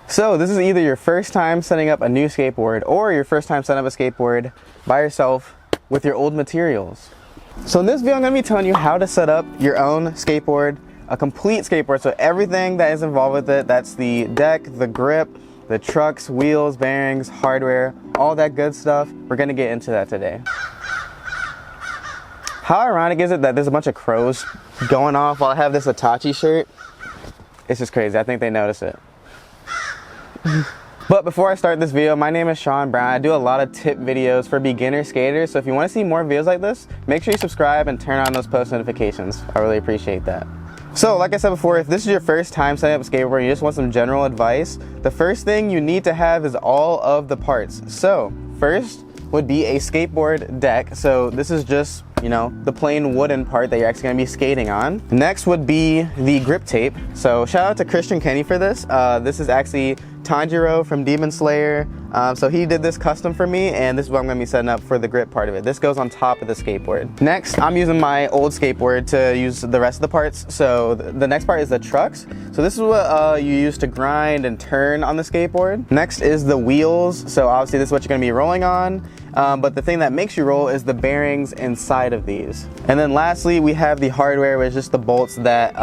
So this is either your first time setting up a new skateboard or your first time setting up a skateboard by yourself with your old materials. So in this video I'm going to be telling you how to set up your own skateboard, a complete skateboard, so everything that is involved with it. That's the deck, the grip, the trucks, wheels, bearings, hardware, all that good stuff. We're going to get into that today. How ironic is it that there's a bunch of crows going off while I have this Itachi shirt? It's just crazy. I think they notice it. But before I start this video, my name is Sean Brown. I do a lot of tip videos for beginner skaters, so if you want to see more videos like this, make sure you subscribe and turn on those post notifications. I really appreciate that. So like I said before, if this is your first time setting up a skateboard and you just want some general advice, the first thing you need to have is all of the parts. So first would be a skateboard deck. So this is just, you know, the plain wooden part that you're actually going to be skating on. Next would be the grip tape. So shout out to Christian Kenny for this. This is actually Tanjiro from Demon Slayer. So he did this custom for me, and this is what I'm going to be setting up for the grip part of it. This goes on top of the skateboard. Next, I'm using my old skateboard to use the rest of the parts. So the next part is the trucks. So this is what you use to grind and turn on the skateboard. Next is the wheels. So obviously this is what you're going to be rolling on. But the thing that makes you roll is the bearings inside of these. And then lastly, we have the hardware, which is just the bolts that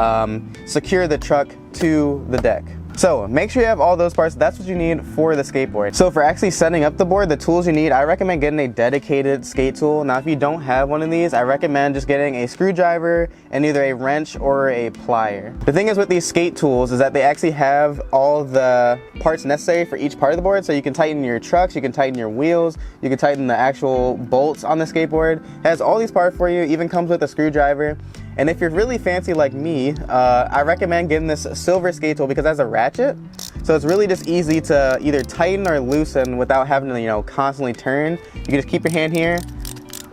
secure the truck to the deck. So make sure you have all those parts. That's what you need for the skateboard. So for actually setting up the board, the tools you need, I recommend getting a dedicated skate tool. Now if you don't have one of these, I recommend just getting a screwdriver and either a wrench or a plier. The thing is with these skate tools is that they actually have all the parts necessary for each part of the board. So you can tighten your trucks, you can tighten your wheels, you can tighten the actual bolts on the skateboard. It has all these parts for you, even comes with a screwdriver. And if you're really fancy like me, I recommend getting this silver skate tool because it has a ratchet. So it's really just easy to either tighten or loosen without having to, you know, constantly turn. You can just keep your hand here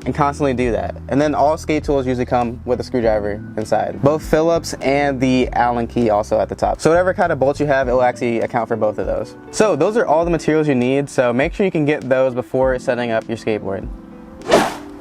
and constantly do that. And then all skate tools usually come with a screwdriver inside. Both Phillips and the Allen key also at the top. So whatever kind of bolts you have, it will actually account for both of those. So those are all the materials you need. So make sure you can get those before setting up your skateboard.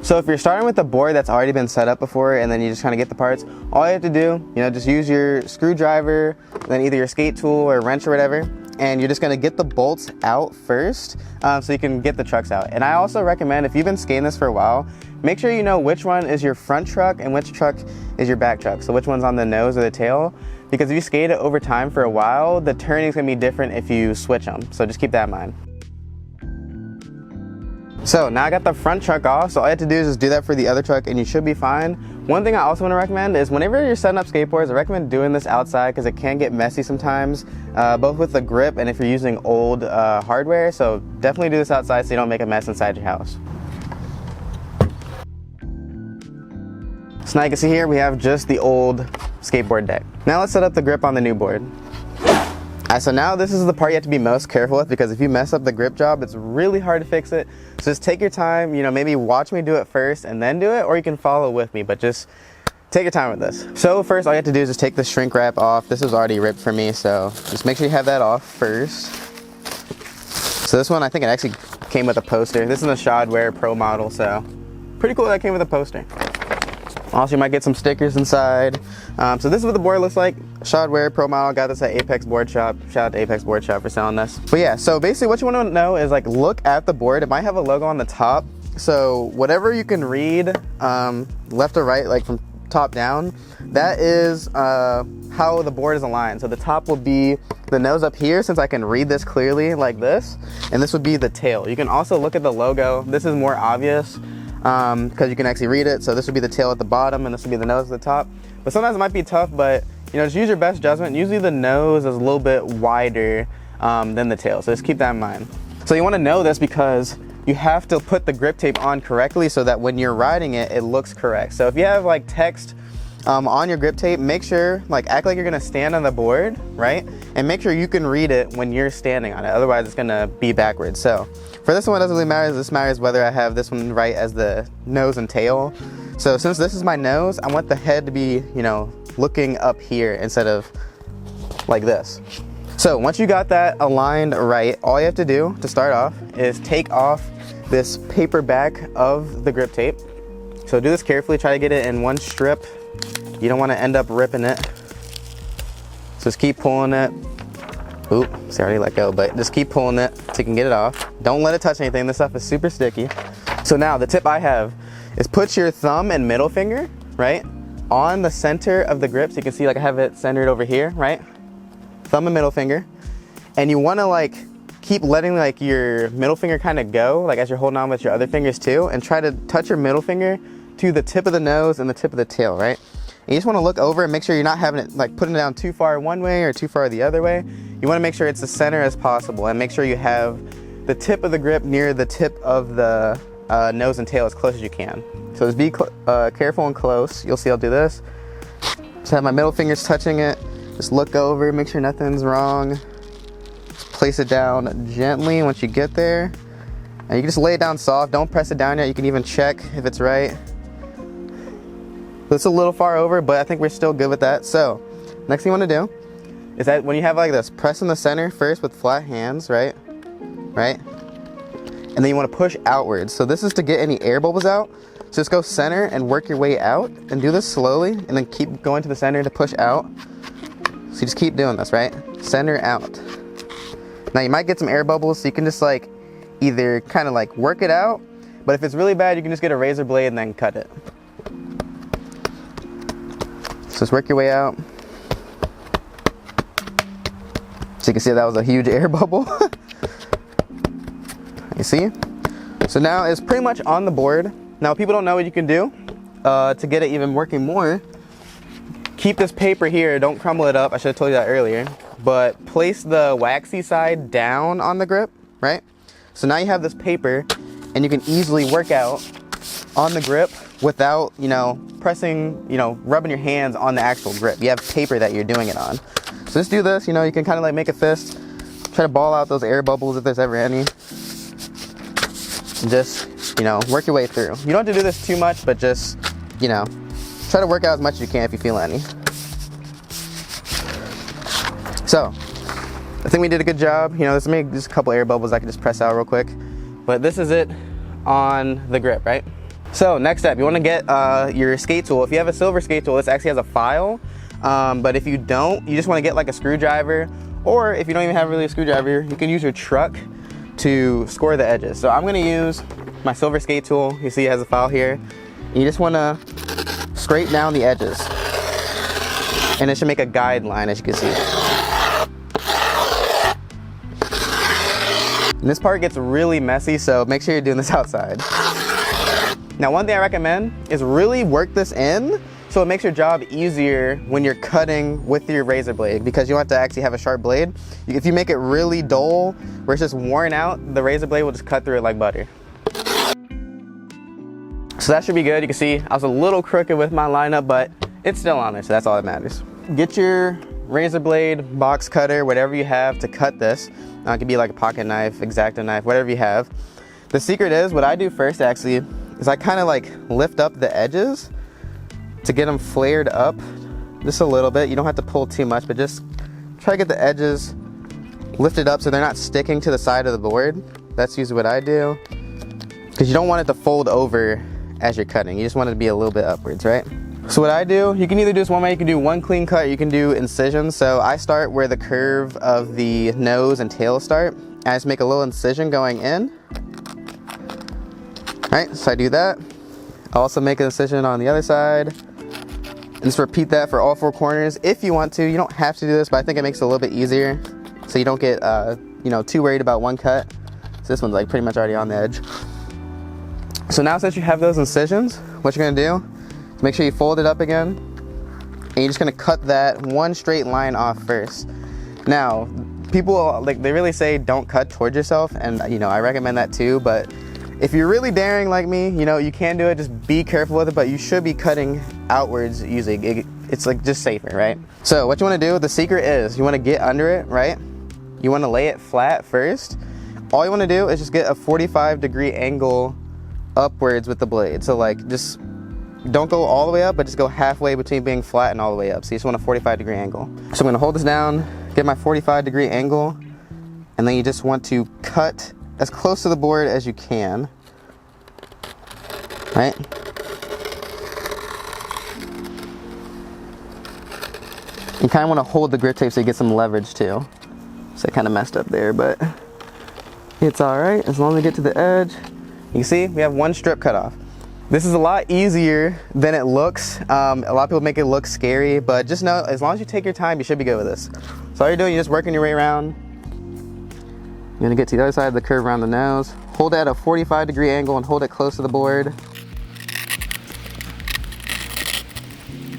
So if you're starting with a board that's already been set up before and then you just kind of get the parts, all you have to do, you know, just use your screwdriver, then either your skate tool or wrench or whatever, and you're just going to get the bolts out first so you can get the trucks out. And I also recommend, if you've been skating this for a while, make sure you know which one is your front truck and which truck is your back truck. So which one's on the nose or the tail, because if you skate it over time for a while, the turning is going to be different if you switch them. So just keep that in mind. So now I got the front truck off, so all you have to do is just do that for the other truck and you should be fine. One thing I also want to recommend is whenever you're setting up skateboards, I recommend doing this outside because it can get messy sometimes, both with the grip and if you're using old hardware. So definitely do this outside so you don't make a mess inside your house. So now you can see here we have just the old skateboard deck. Now let's set up the grip on the new board. So now this is the part you have to be most careful with, because if you mess up the grip job, it's really hard to fix it. So just take your time, you know, maybe watch me do it first and then do it, or you can follow with me, but just take your time with this. So first all you have to do is just take the shrink wrap off. This is already ripped for me, so just make sure you have that off first. So this one, I think it actually came with a poster. This is the Shodware Pro model, so pretty cool that it came with a poster. Also, you might get some stickers inside. So this is what the board looks like. Shodware Pro model, got this at Apex Board Shop. Shout out to Apex Board Shop for selling this. But yeah, so basically what you want to know is like, look at the board. It might have a logo on the top. So whatever you can read, left or right, like from top down, that is how the board is aligned. So the top will be the nose up here, since I can read this clearly like this, and this would be the tail. You can also look at the logo. This is more obvious because you can actually read it. So this would be the tail at the bottom and this would be the nose at the top. But sometimes it might be tough, but you know, just use your best judgment. Usually the nose is a little bit wider than the tail, so just keep that in mind. So you want to know this because you have to put the grip tape on correctly so that when you're riding it, it looks correct. So if you have like text on your grip tape, make sure, like, act like you're gonna stand on the board, right? And make sure you can read it when you're standing on it, otherwise it's gonna be backwards. So for this one, it doesn't really matter. This matters whether I have this one right as the nose and tail. So since this is my nose, I want the head to be, you know, looking up here instead of like this. So once you got that aligned right, all you have to do to start off is take off this paper back of the grip tape. So do this carefully, try to get it in one strip. You don't want to end up ripping it. So just keep pulling it Oop, see, I already let go, but just keep pulling it so you can get it off. Don't let it touch anything. This stuff is super sticky. So now the tip I have is put your thumb and middle finger, right, on the center of the grip. So you can see like I have it centered over here, right? Thumb and middle finger. And you want to like keep letting like your middle finger kind of go, like as you're holding on with your other fingers too, and try to touch your middle finger to the tip of the nose and the tip of the tail, right? And you just want to look over and make sure you're not having it like putting it down too far one way or too far the other way. You want to make sure it's the center as possible, and make sure you have the tip of the grip near the tip of the nose and tail as close as you can. So just be careful and close. You'll see I'll do this. Just have my middle fingers touching it. Just look over, make sure nothing's wrong. Just place it down gently once you get there. And you can just lay it down soft. Don't press it down yet. You can even check if it's right. It's a little far over, but I think we're still good with that. So next thing you want to do is that when you have like this, press in the center first with flat hands, right? Right? And then you want to push outwards. So this is to get any air bubbles out. So just go center and work your way out, and do this slowly, and then keep going to the center to push out. So you just keep doing this, right? Center out. Now you might get some air bubbles, so you can just like either kind of like work it out, but if it's really bad, you can just get a razor blade and then cut it. So just work your way out. So you can see that was a huge air bubble. You see? So now it's pretty much on the board. Now people don't know what you can do to get it even working more. Keep this paper here, don't crumble it up. I should have told you that earlier. But place the waxy side down on the grip, right? So now you have this paper, and you can easily work out on the grip without, you know, pressing, you know, rubbing your hands on the actual grip. You have paper that you're doing it on. So just do this, you know, you can kind of like make a fist. Try to ball out those air bubbles if there's ever any. And just, you know, work your way through. You don't have to do this too much, but just, you know, try to work out as much as you can if you feel any. So, I think we did a good job. You know, let's make just a couple air bubbles I can just press out real quick. But this is it on the grip, right? So, next step, you want to get your skate tool. If you have a silver skate tool, this actually has a file. But if you don't, you just want to get like a screwdriver. Or if you don't even have really a screwdriver, you can use your truck to score the edges. So I'm going to use my silver skate tool. You see it has a file here. You just want to scrape down the edges, and it should make a guideline, as you can see. And this part gets really messy, so make sure you're doing this outside. Now, one thing I recommend is really work this in so it makes your job easier when you're cutting with your razor blade, because you don't have to actually have a sharp blade. If you make it really dull, where it's just worn out, the razor blade will just cut through it like butter. So that should be good. You can see I was a little crooked with my lineup, but it's still on there, so that's all that matters. Get your razor blade, box cutter, whatever you have to cut this. It could be like a pocket knife, X-Acto knife, whatever you have. The secret is, what I do first actually, is I kind of like lift up the edges to get them flared up just a little bit. You don't have to pull too much, but just try to get the edges lifted up so they're not sticking to the side of the board. That's usually what I do, because you don't want it to fold over as you're cutting. You just want it to be a little bit upwards, right? So what I do, you can either do this one way, you can do one clean cut, you can do incisions. So I start where the curve of the nose and tail start, and I just make a little incision going in. Right, so I do that. I also make an incision on the other side. And just repeat that for all four corners if you want to. You don't have to do this, but I think it makes it a little bit easier, so you don't get you know, too worried about one cut. So this one's like pretty much already on the edge. So now, since you have those incisions, what you're gonna do is make sure you fold it up again, and you're just gonna cut that one straight line off first. Now, people like, they really say don't cut towards yourself, and you know, I recommend that too, but if you're really daring like me, you know, you can do it. Just be careful with it, but you should be cutting outwards usually. It's like just safer, right? So what you want to do, the secret is you want to get under it, right? You want to lay it flat first. All you want to do is just get a 45-degree angle upwards with the blade. So like, just don't go all the way up, but just go halfway between being flat and all the way up. So you just want a 45-degree angle. So I'm going to hold this down, get my 45-degree angle, and then you just want to cut as close to the board as you can, right? You kind of want to hold the grip tape so you get some leverage too. So I kind of messed up there, but it's all right as long as we get to the edge. You see, we have one strip cut off. This is a lot easier than it looks. A lot of people make it look scary, but just know, as long as you take your time, you should be good with this. So all you're doing, you're just working your way around. You're gonna get to the other side of the curve around the nose. Hold it at a 45-degree angle and hold it close to the board.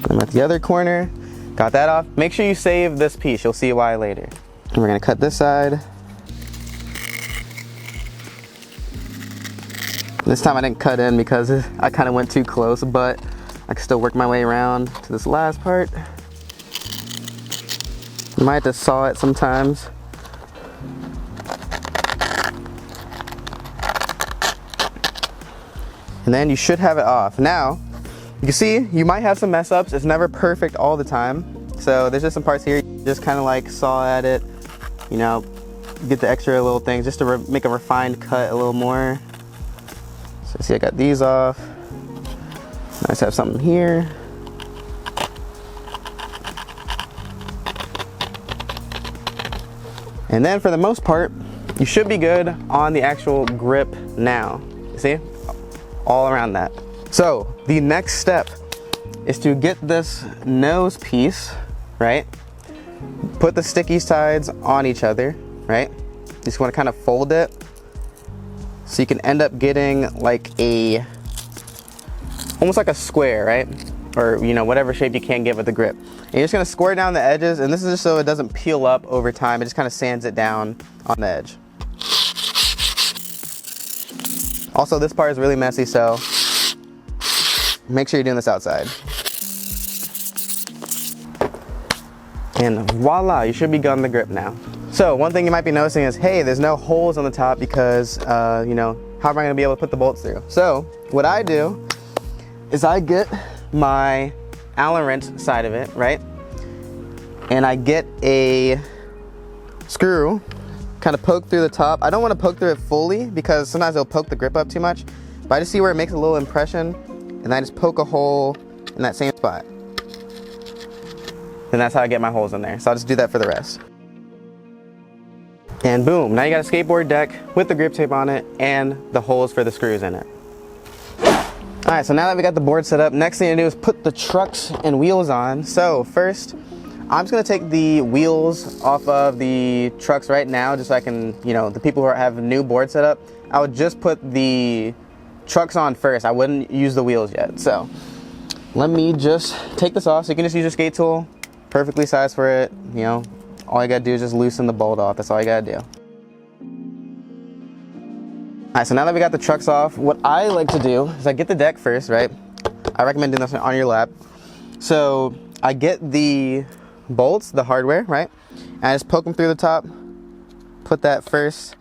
I'm at the other corner. Got that off. Make sure you save this piece. You'll see why later. And we're gonna cut this side. This time I didn't cut in because I kind of went too close, but I can still work my way around to this last part. You might have to saw it sometimes. And then you should have it off. Now, you can see you might have some mess ups. It's never perfect all the time. So there's just some parts here, you just kind of like saw at it, you know, get the extra little things just to make a refined cut a little more. So see, I got these off. Nice to have something here. And then for the most part, you should be good on the actual grip now. You see? All around that. So the next step is to get this nose piece, right? Put the sticky sides on each other, right? You just want to kind of fold it so you can end up getting like almost like a square, right? Or, you know, whatever shape you can get with the grip. And you're just gonna square down the edges, and this is just so it doesn't peel up over time. It just kind of sands it down on the edge. Also, this part is really messy, so make sure you're doing this outside. And voila, you should be good on the grip now. So one thing you might be noticing is, hey, there's no holes on the top because, you know, how am I gonna be able to put the bolts through? So what I do is I get my Allen wrench side of it, right? And I get a screw, kind of poke through the top. I don't want to poke through it fully because sometimes it'll poke the grip up too much, but I just see where it makes a little impression, and I just poke a hole in that same spot. And that's how I get my holes in there. So I'll just do that for the rest. And boom, now you got a skateboard deck with the grip tape on it and the holes for the screws in it. All right, so now that we got the board set up, next thing to do is put the trucks and wheels on. So first, I'm just gonna take the wheels off of the trucks right now, just so I can, you know, the people who have a new board set up, I would just put the trucks on first. I wouldn't use the wheels yet. So let me just take this off. So you can just use your skate tool, perfectly sized for it. You know, all you gotta do is just loosen the bolt off. That's all you gotta do. All right, so now that we got the trucks off, what I like to do is I get the deck first, right? I recommend doing this on your lap. So I get the bolts, the hardware, right? And I just poke them through the top, put that first.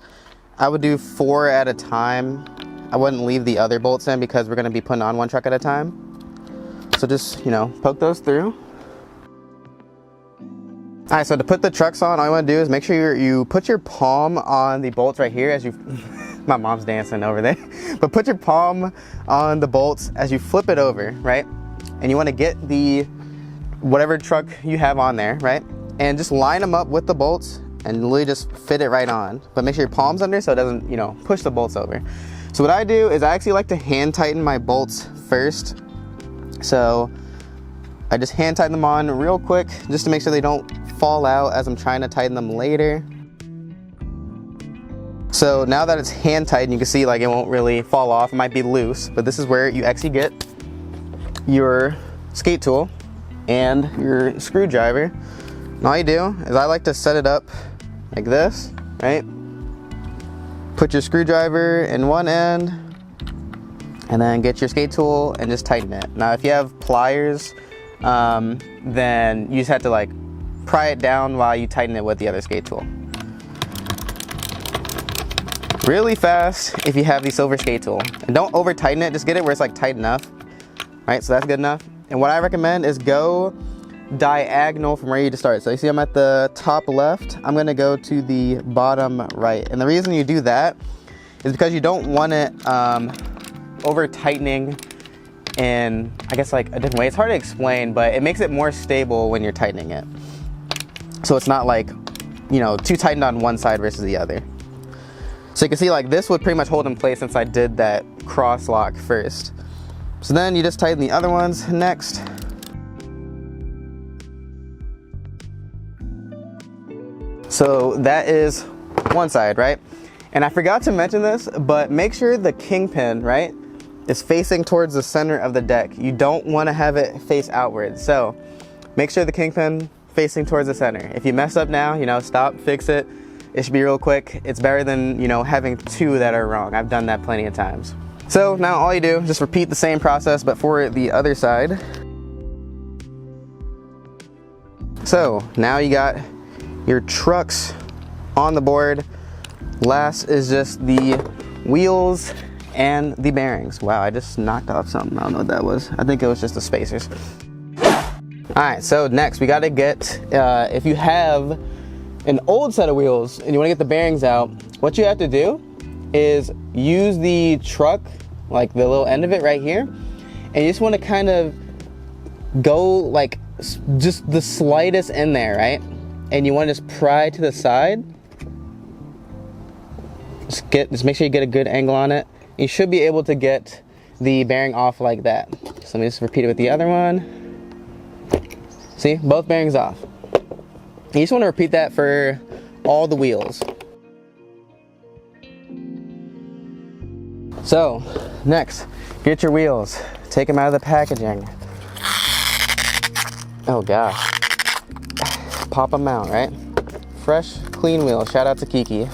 I would do 4 at a time. I wouldn't leave the other bolts in because we're gonna be putting on one truck at a time. So just, you know, poke those through. All right, so to put the trucks on, all you wanna do is make sure you put your palm on the bolts right here as you, my mom's dancing over there. But put your palm on the bolts as you flip it over, right? And you wanna get the, whatever truck you have on there, right? And just line them up with the bolts and literally just fit it right on. But make sure your palm's under so it doesn't, you know, push the bolts over. So what I do is I actually like to hand tighten my bolts first. So I just hand tighten them on real quick just to make sure they don't fall out as I'm trying to tighten them later. So now that it's hand tightened, you can see like it won't really fall off. It might be loose, but this is where you actually get your skate tool and your screwdriver. And all you do is I like to set it up like this, right? Put your screwdriver in one end and then get your skate tool and just tighten it. Now if you have pliers, then you just have to like pry it down while you tighten it with the other skate tool. Really fast if you have the silver skate tool. And don't over tighten it, just get it where it's like tight enough. Right, so that's good enough. And what I recommend is go diagonal from where you just start. So you see I'm at the top left, I'm gonna go to the bottom right. And the reason you do that is because you don't want it over tightening in, I guess, like a different way. It's hard to explain, but it makes it more stable when you're tightening it. So it's not like you know, too tightened on one side versus the other. So you can see like this would pretty much hold in place since I did that cross lock first. So then you just tighten the other ones next. So that is one side, right? And I forgot to mention this, but make sure the kingpin, right, is facing towards the center of the deck. You don't want to have it face outwards. So make sure the kingpin facing towards the center. If you mess up now, you know, stop, fix it. It should be real quick. It's better than, you know, having two that are wrong. I've done that plenty of times. So now all you do is just repeat the same process, but for the other side. So now you got your trucks on the board. Last is just the wheels and the bearings. Wow, I just knocked off something. I don't know what that was. I think it was just the spacers. All right, so next we got to get, if you have an old set of wheels and you want to get the bearings out, what you have to do is use the truck, like the little end of it right here, and you just want to kind of go like just the slightest in there, right? And you want to just pry to the side. Just make sure you get a good angle on it. You should be able to get the bearing off like that. So let me just repeat it with the other one. See, both bearings off. You just want to repeat that for all the wheels. So, next, get your wheels. Take them out of the packaging. Oh gosh. Pop them out, right? Fresh, clean wheel. Shout out to Kiki.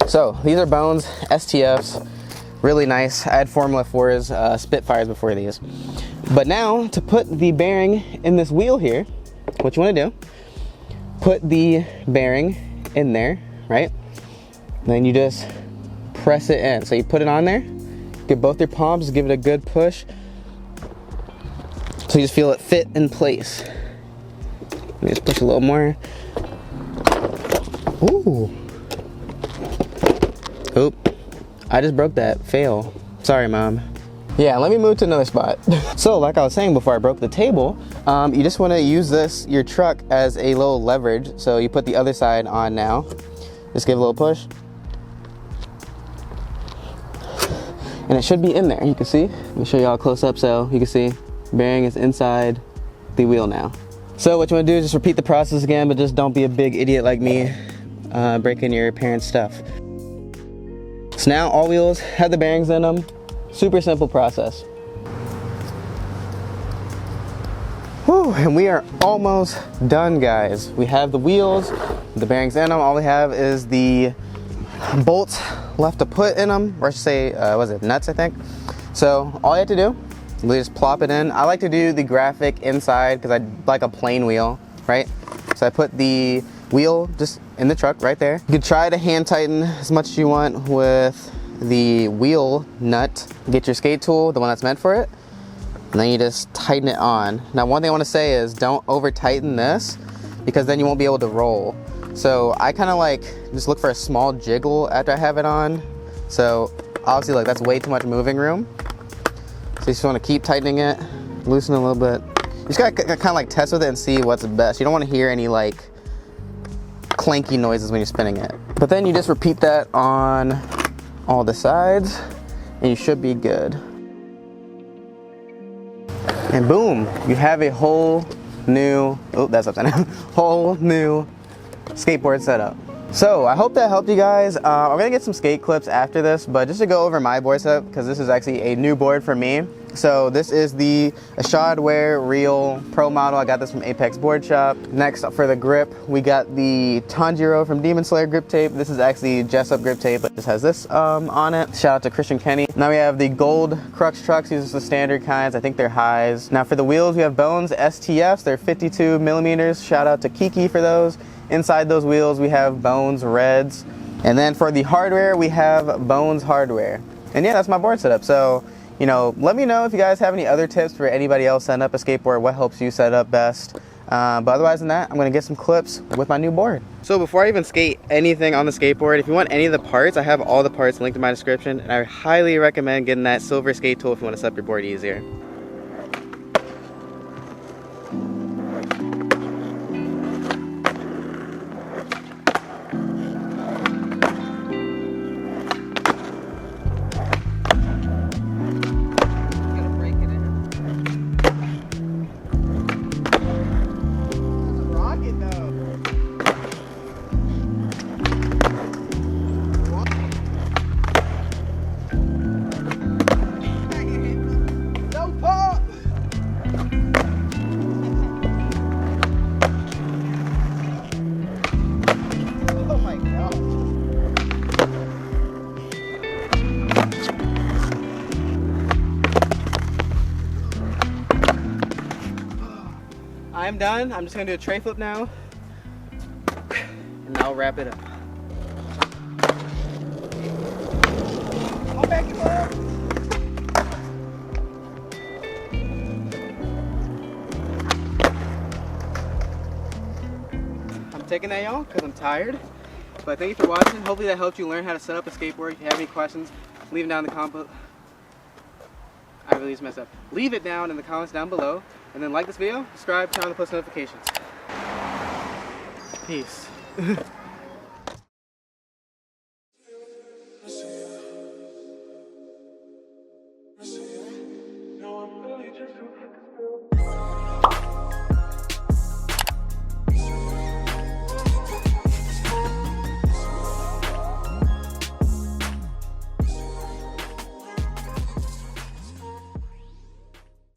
So, these are Bones STFs. Really nice. I had Formula 4s, Spitfires before these. But now, to put the bearing in this wheel here, what you want to do, put the bearing in there, right? Then you just press it in. So you put it on there, get both your palms, give it a good push. So you just feel it fit in place. Let me just push a little more. Ooh. Oop. I just broke that. Fail. Sorry, Mom. Yeah, let me move to another spot. So, like I was saying before I broke the table, you just want to use your truck as a little leverage. So you put the other side on now. Just give a little push. And it should be in there, you can see. Let me show y'all close up so you can see bearing is inside the wheel now. So what you want to do is just repeat the process again, but just don't be a big idiot like me, breaking your parents' stuff. So now all wheels have the bearings in them. Super simple process. Whew, and we are almost done, guys. We have the wheels, the bearings in them. All we have is the bolts left to put in them, or I should say, was it nuts, I think. So all you have to do, you just plop it in. I like to do the graphic inside because I like a plain wheel, right? So I put the wheel just in the truck right there. You can try to hand tighten as much as you want with the wheel nut. Get your skate tool, the one that's meant for it, and then you just tighten it on. Now one thing I want to say is don't over tighten this because then you won't be able to roll. So I kind of like just look for a small jiggle after I have it on. So obviously like that's way too much moving room. So you just want to keep tightening it, loosen it a little bit. You just gotta kind of like test with it and see what's best. You don't want to hear any like clanky noises when you're spinning it. But then you just repeat that on all the sides and you should be good. And boom, you have a whole new, oh that's upside down, whole new skateboard setup. So I hope that helped you guys. I'm gonna get some skate clips after this, but just to go over my board setup, because this is actually a new board for me. So this is the Ashadware Real Pro model. I got this from Apex Board Shop. Next for the grip, we got the Tanjiro from Demon Slayer grip tape. This is actually Jessup grip tape, but this has this on it. Shout out to Christian Kenny. Now we have the gold Crux trucks. These are the standard kinds. I think they're highs. Now for the wheels, we have Bones STFs. They're 52 millimeters. Shout out to Kiki for those. Inside those wheels, we have Bones Reds. And then for the hardware, we have Bones hardware. And yeah, that's my board setup. So, you know, let me know if you guys have any other tips for anybody else setting up a skateboard, what helps you set up best. But otherwise than that, I'm gonna get some clips with my new board. So before I even skate anything on the skateboard, if you want any of the parts, I have all the parts linked in my description, and I highly recommend getting that silver skate tool if you want to set up your board easier. I'm done. I'm just gonna do a tray flip now, and I'll wrap it up. I'll back you up. I'm taking that, y'all, because I'm tired. But thank you for watching. Hopefully that helped you learn how to set up a skateboard. If you have any questions, leave them down in the comments. I really just messed up. Leave it down in the comments down below. And then like this video, subscribe, turn on the post notifications. Peace.